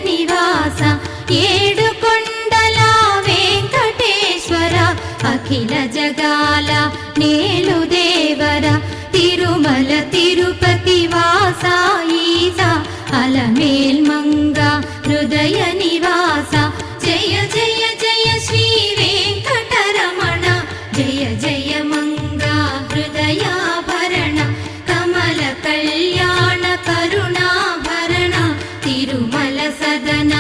నివాస ఏడుకొండల వెంకటేశ్వర అఖిల జగాల నేలు దేవర తిరుమల తిరుపతి వాస ఈస అలమేల్మంగ హృదయ నివాస జయ జయ జయ శ్రీ వెంకటరమణ జయ జయ మంగ హృదయాభరణ కమల కళ్యాణ కరుణాభరణ తిరుమల సదన